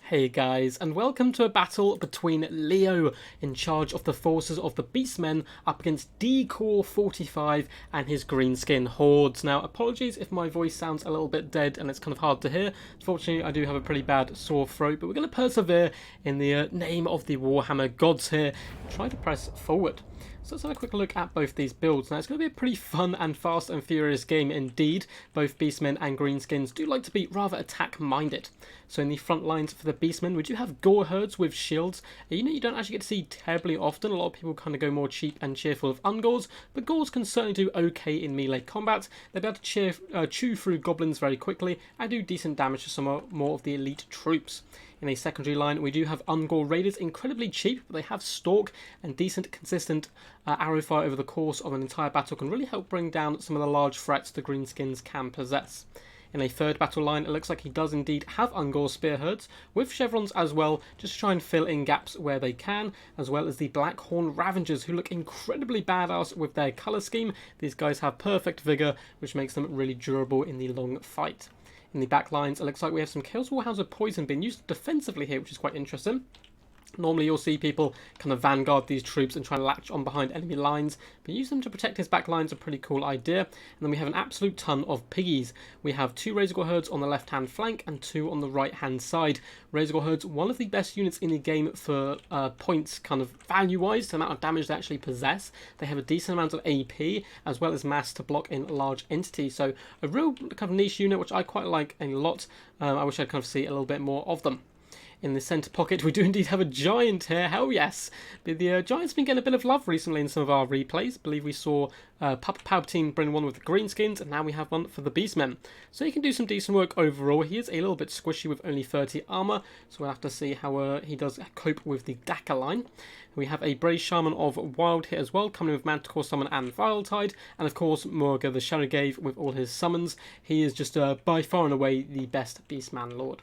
Hey guys, and welcome to a battle between Leo, in charge of the forces of the Beastmen, up against Decor 45 and his Greenskin hordes. Now, apologies if my voice sounds a little bit dead and it's kind of hard to hear. Fortunately, I do have a pretty bad sore throat, but we're going to persevere in the name of the Warhammer gods here and try to press forward. So let's have a quick look at both these builds. Now, it's going to be a pretty fun and fast and furious game indeed. Both Beastmen and Greenskins do like to be rather attack-minded. So in the front lines for the Beastmen, we do have Gore herds with shields. A unit you don't actually get to see terribly often. A lot of people kind of go more cheap and cheerful of ungores, but Gores can certainly do okay in melee combat. They'll be able to chew through goblins very quickly and do decent damage to some more of the elite troops. In a secondary line, we do have Ungor Raiders, incredibly cheap, but they have Stalk, and decent, consistent arrow fire over the course of an entire battle can really help bring down some of the large threats the Greenskins can possess. In a third battle line, it looks like he does indeed have Ungor spear herds, with chevrons as well, just to try and fill in gaps where they can, as well as the Blackhorn Ravengers, who look incredibly badass with their colour scheme. These guys have perfect vigour, which makes them really durable in the long fight. In the back lines, it looks like we have some Chaos Warhounds Poison being used defensively here, which is quite interesting. Normally you'll see people kind of vanguard these troops and try and latch on behind enemy lines, but use them to protect his back lines, a pretty cool idea. And then we have an absolute ton of piggies. We have 2 Razorgore herds on the left hand flank and 2 on the right hand side. Razorgore herds, one of the best units in the game for points kind of value wise, the amount of damage they actually possess. They have a decent amount of AP as well as mass to block in large entities, so a real kind of niche unit which I quite like a lot. I wish I'd kind of see a little bit more of them. In the centre pocket, we do indeed have a giant here. Hell yes! The giant's been getting a bit of love recently in some of our replays. I believe we saw Papa Palpatine bring one with the Greenskins, and now we have one for the Beastmen. So he can do some decent work overall. He is a little bit squishy with only 30 armour, so we'll have to see how he does cope with the Daka line. We have a Brave Shaman of Wild here as well, coming with Manticore Summon and Viletide, and of course Morga the Shadowgave with all his summons. He is just by far and away the best Beastman Lord.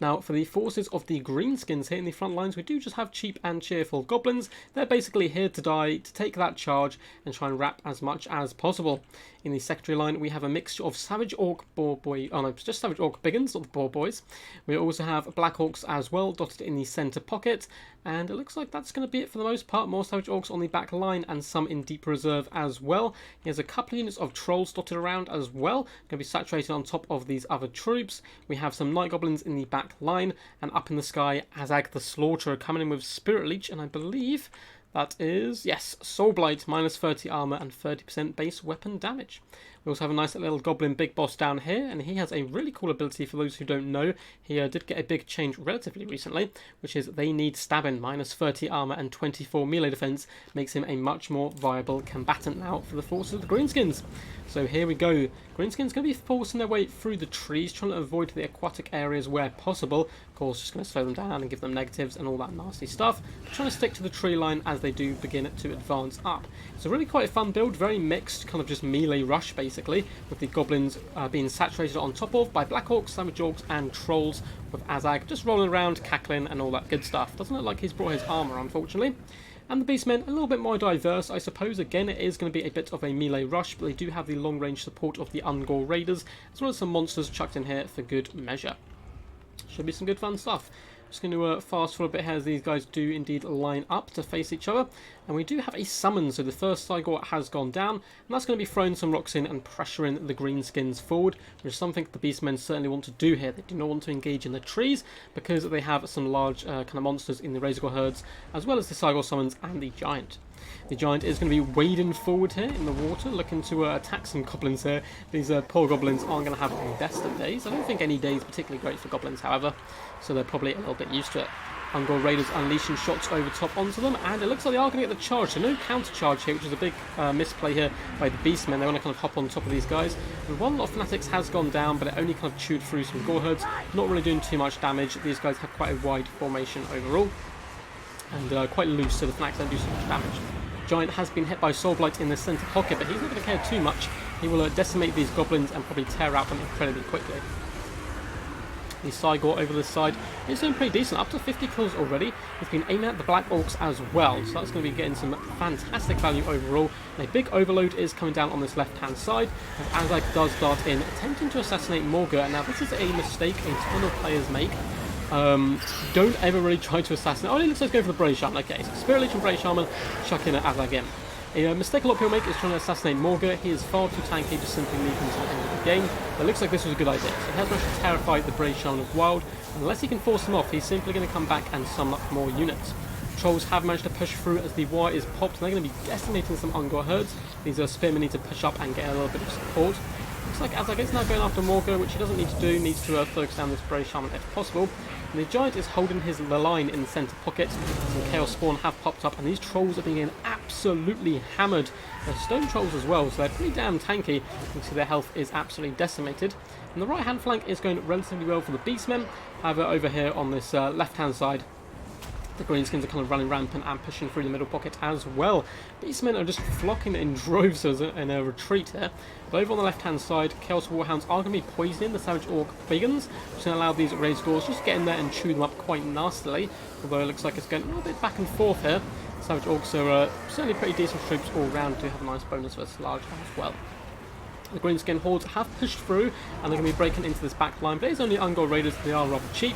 Now, for the forces of the Greenskins here in the front lines, we do just have cheap and cheerful goblins. They're basically here to die, to take that charge, and try and wrap as much as possible. In the secondary line, we have a mixture of Savage Orc Boar Boy, oh no, just Savage Orc Biggins, not the Boar Boys. We also have Black Orcs as well, dotted in the centre pocket, and it looks like that's going to be it for the most part. More Savage Orcs on the back line, and some in deep reserve as well. He has a couple of units of Trolls dotted around as well, going to be saturated on top of these other troops. We have some Night Goblins in the back line, and up in the sky, Azag the Slaughterer coming in with Spirit Leech, and I believe that is, yes, Soul Blight, minus 30 armor and 30% base weapon damage. We also have a nice little Goblin Big Boss down here, and he has a really cool ability for those who don't know. He did get a big change relatively recently, which is they need stabbing, minus 30 armor and 24 melee defense, makes him a much more viable combatant now for the forces of the Greenskins. So here we go. Greenskins going to be forcing their way through the trees, trying to avoid the aquatic areas where possible. Of course, just going to slow them down and give them negatives and all that nasty stuff. Trying to stick to the tree line as they do begin to advance up. It's a really quite a fun build, very mixed, kind of just melee rush basically, with the goblins being saturated on top of by Black Orcs, Savage Orcs and Trolls, with Azag just rolling around, cackling and all that good stuff. Doesn't look like he's brought his armour, unfortunately. And the Beastmen, a little bit more diverse, I suppose. Again, it is going to be a bit of a melee rush, but they do have the long-range support of the Ungor Raiders, as well as some monsters chucked in here for good measure. Should be some good fun stuff. Just going to fast forward a bit here as these guys do indeed line up to face each other. And we do have a summon, so the first Cygor has gone down, and that's going to be throwing some rocks in and pressuring the Greenskins forward, which is something the Beastmen certainly want to do here. They do not want to engage in the trees, because they have some large kind of monsters in the Razorgore herds, as well as the Cygor summons and the Giant. The Giant is going to be wading forward here in the water, looking to attack some goblins here. These poor goblins aren't going to have the best of days. I don't think any day is particularly great for goblins, however, so they're probably a little bit used to it. Ungor Raiders unleashing shots over top onto them, and it looks like they are going to get the charge, so no counter charge here, which is a big misplay here by the Beastmen. They want to kind of hop on top of these guys. And one lot of Fanatics has gone down, but it only kind of chewed through some Gore herds, not really doing too much damage. These guys have quite a wide formation overall, and quite loose, so the Fanatics don't do so much damage. Giant has been hit by Soul Blight in the centre pocket, but he's not going to care too much. He will decimate these goblins and probably tear out them incredibly quickly. The Cygor over this side is doing pretty decent, up to 50 kills already. He's been aiming at the Black Orcs as well, so that's going to be getting some fantastic value overall. And a big overload is coming down on this left-hand side, as Azag does dart in, attempting to assassinate Morga. Now, this is a mistake a ton of players make. don't ever really try to assassinate. Oh, it looks like it's going for the Brave Shaman. Okay, so Spirit Leech and Brave Shaman chuck in at Azag in. A mistake a lot of people make is trying to assassinate Morga. He is far too tanky to simply leave him until the end of the game. But it looks like this was a good idea. So he has managed to terrify the Brave Shaman of Wild. Unless he can force him off, he's simply going to come back and summon up more units. Trolls have managed to push through as the wire is popped, and they're going to be decimating some Ungor herds. These Spearmen need to push up and get a little bit of support. Looks like Azag is now going after Morga, which he doesn't need to do, needs to focus down this Brave Shaman if possible. And the Giant is holding his line in the centre pocket. Some Chaos Spawn have popped up, and these Trolls are being absolutely hammered. They're Stone Trolls as well, so they're pretty damn tanky. You can see their health is absolutely decimated. And the right-hand flank is going relatively well for the Beastmen. However, over here on this left-hand side, the Greenskins are kind of running rampant and pushing through the middle pocket as well. Beastmen are just flocking in droves in a retreat here. But over on the left-hand side, Chaos Warhounds are going to be poisoning the Savage Orc Biggins, which is going to allow these Raised Gores just to get in there and chew them up quite nastily. Although it looks like it's going a little bit back and forth here. Savage Orcs are certainly pretty decent troops all round, do have a nice bonus versus large as well. The Greenskin Hordes have pushed through, and they're going to be breaking into this back line, but it is only Ungor Raiders, they are rather cheap.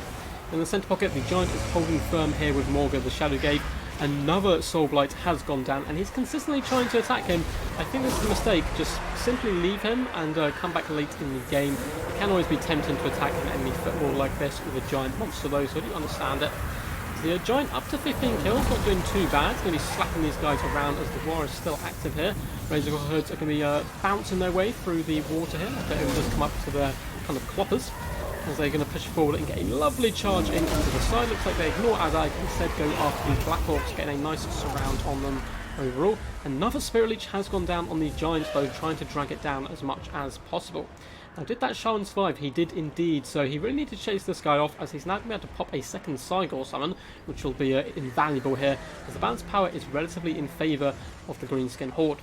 In the centre pocket, the Giant is holding firm here with Morga, the Shadow Gate. Another Soul Blight has gone down, and he's consistently trying to attack him. I think this is a mistake. Just simply leave him and come back late in the game. It can always be tempting to attack an enemy football like this with a Giant monster though, so I do understand it. The Giant up to 15 kills, not doing too bad. He's going to be slapping these guys around as the war is still active here. Razor Herds are going to be bouncing their way through the water here. After everyone does come up to their kind of cloppers, as they're going to push forward and get a lovely charge in onto the side. Looks like they ignore Azag, instead go after the Black Orcs, getting a nice surround on them overall. Another Spirit Leech has gone down on the Giants though, trying to drag it down as much as possible. Now, did that Shaman survive? He did indeed, so he really needed to chase this guy off, as he's now going to be able to pop a second Cygor summon, which will be invaluable here, as the balance power is relatively in favour of the Greenskin Horde.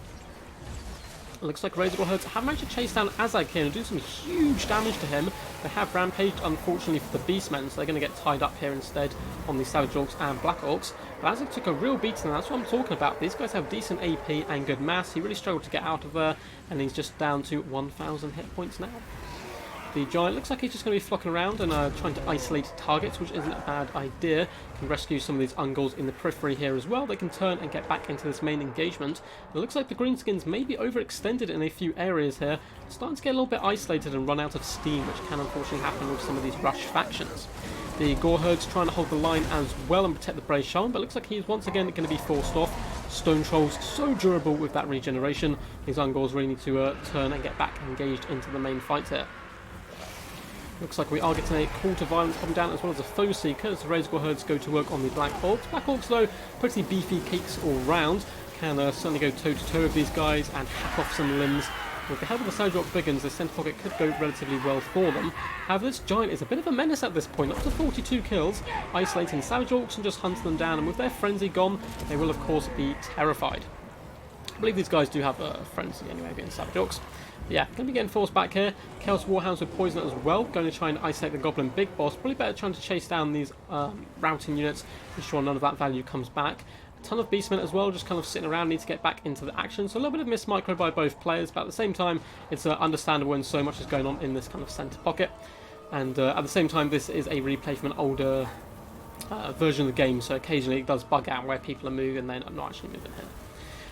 It looks like Razor Herds have managed to chase down Azag here and do some huge damage to him. They have rampaged, unfortunately, for the Beastmen, so they're going to get tied up here instead on the Savage Orcs and Black Orcs. But Azag took a real beating, and that's what I'm talking about. These guys have decent AP and good mass. He really struggled to get out of there, and he's just down to 1,000 hit points now. The Giant looks like he's just going to be flocking around and trying to isolate targets, which isn't a bad idea. Can rescue some of these Ungors in the periphery here as well. They can turn and get back into this main engagement. It looks like the Greenskins may be overextended in a few areas here, starting to get a little bit isolated and run out of steam, which can unfortunately happen with some of these rush factions. The Gore Herds trying to hold the line as well and protect the Brave Shaman, but looks like he's once again going to be forced off. Stone Trolls so durable with that regeneration. These Ungors really need to turn and get back engaged into the main fight here. Looks like we are getting a call to violence come down, as well as a foe seeker as the Razor Herds go to work on the Black Orcs. Black Orcs though, pretty beefy cakes all round, can certainly go toe to toe with these guys and hack off some limbs. With the help of the Savage Orc Biggins, the centre pocket could go relatively well for them. However, this Giant is a bit of a menace at this point, up to 42 kills, isolating Savage Orcs and just hunting them down, and with their frenzy gone, they will of course be terrified. I believe these guys do have a frenzy anyway, being Savage Orcs. Yeah, going to be getting forced back here. Chaos Warhounds with poison as well, going to try and isolate the Goblin Big Boss. Probably better trying to chase down these routing units, ensure none of that value comes back. A ton of Beastmen as well, just kind of sitting around, need to get back into the action. So a little bit of miss micro by both players, but at the same time, it's understandable when so much is going on in this kind of centre pocket. And at the same time, this is a replay from an older version of the game, so occasionally it does bug out where people are moving and they're not actually moving here.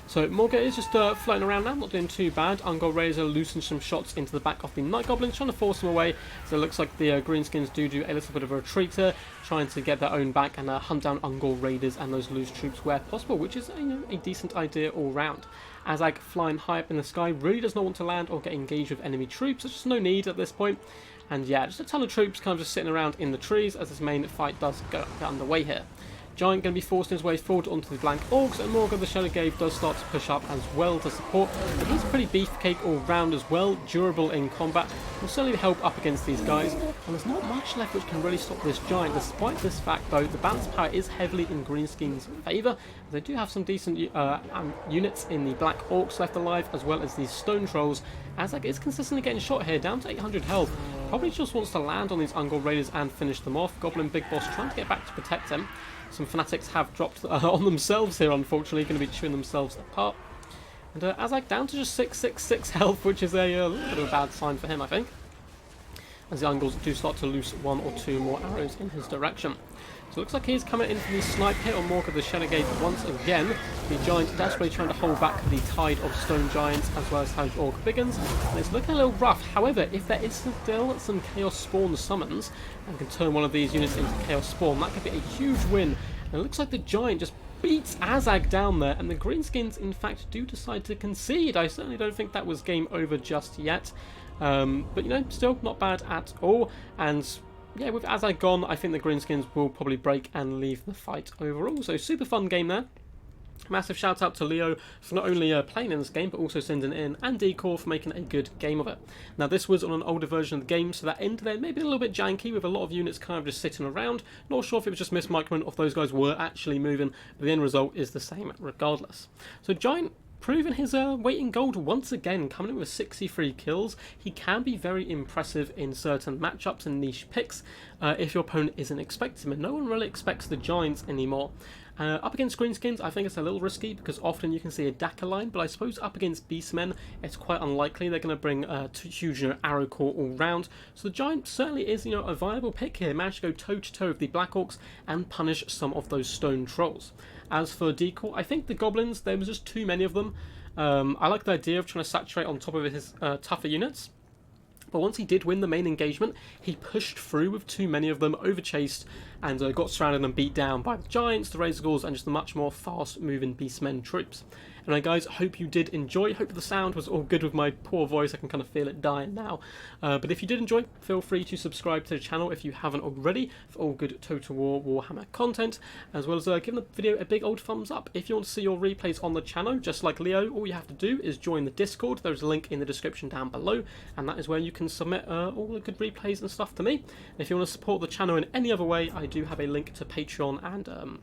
So Morga is just floating around now, not doing too bad. Ungor Razor loosened some shots into the back of the Night Goblins, trying to force them away. So it looks like the Greenskins do a little bit of a retreat here, trying to get their own back and hunt down Ungor Raiders and those loose troops where possible, which is a decent idea all round. Azag flying high up in the sky, really does not want to land or get engaged with enemy troops. There's just no need at this point. And yeah, just a ton of troops kind of just sitting around in the trees as this main fight does get underway here. Giant going to be forcing his way forward onto the Black Orcs, and Morga the Shadow Gave does start to push up as well to support. But he's pretty beefcake all round as well, durable in combat, will certainly help up against these guys. And there's not much left which can really stop this Giant. Despite this fact though, the balance power is heavily in Greenskins' favour. They do have some decent units in the Black Orcs left alive, as well as these Stone Trolls. Azag is consistently getting shot here, down to 800 health. Probably just wants to land on these Ungor Raiders and finish them off. Goblin Big Boss trying to get back to protect him. Some Fanatics have dropped on themselves here, unfortunately, going to be chewing themselves apart. And Azag down to just 666 health, which is a little bit of a bad sign for him, I think. as the Angles do start to loose 1 or 2 more arrows in his direction. So it looks like he's coming in for the snipe hit on Morg of the Shenegade once again. The Giant desperately trying to hold back the tide of Stone Giants as well as Savage Orc Biggins. And it's looking a little rough. However, if there is still some Chaos Spawn summons and can turn one of these units into Chaos Spawn, that could be a huge win. And it looks like the Giant just beats Azag down there, and the Greenskins in fact do decide to concede. I certainly don't think that was game over just yet. But you know, still not bad at all. And yeah, with Azag gone, I think the Greenskins will probably break and leave the fight overall. So super fun game there. Massive shout out to Leo for not only playing in this game but also sending it in, and Decor for making a good game of it. Now this was on an older version of the game, so that end there may be a little bit janky with a lot of units kind of just sitting around. Not sure if it was just mismicroment or if those guys were actually moving, but the end result is the same regardless. So Giant proving his weight in gold once again, coming in with 63 kills. He can be very impressive in certain matchups and niche picks if your opponent isn't expecting him, and no one really expects the Giants anymore. Up against Greenskins, I think it's a little risky because often you can see a Daka line, but I suppose up against Beastmen, it's quite unlikely they're going to bring two huge arrow core all round. So the Giant certainly is, a viable pick here. Managed to go toe to toe with the Black Orcs and punish some of those stone trolls. As for Decor, I think the Goblins, there was just too many of them. I like the idea of trying to saturate on top of his tougher units. But once he did win the main engagement, he pushed through with too many of them, overchased, and got surrounded and beat down by the Giants, the Razorgauls, and just the much more fast-moving Beastmen troops. Anyway guys, hope you did enjoy. Hope the sound was all good with my poor voice. I can kind of feel it dying now. But if you did enjoy, feel free to subscribe to the channel if you haven't already for all good Total War Warhammer content, as well as giving the video a big old thumbs up. If you want to see your replays on the channel, just like Leo, all you have to do is join the Discord. There's a link in the description down below, and that is where you can submit all the good replays and stuff to me. And if you want to support the channel in any other way, I do have a link to Patreon and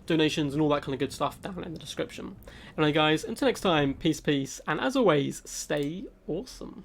donations and all that kind of good stuff down in the description. Anyway guys, until next time, peace, and as always, stay awesome.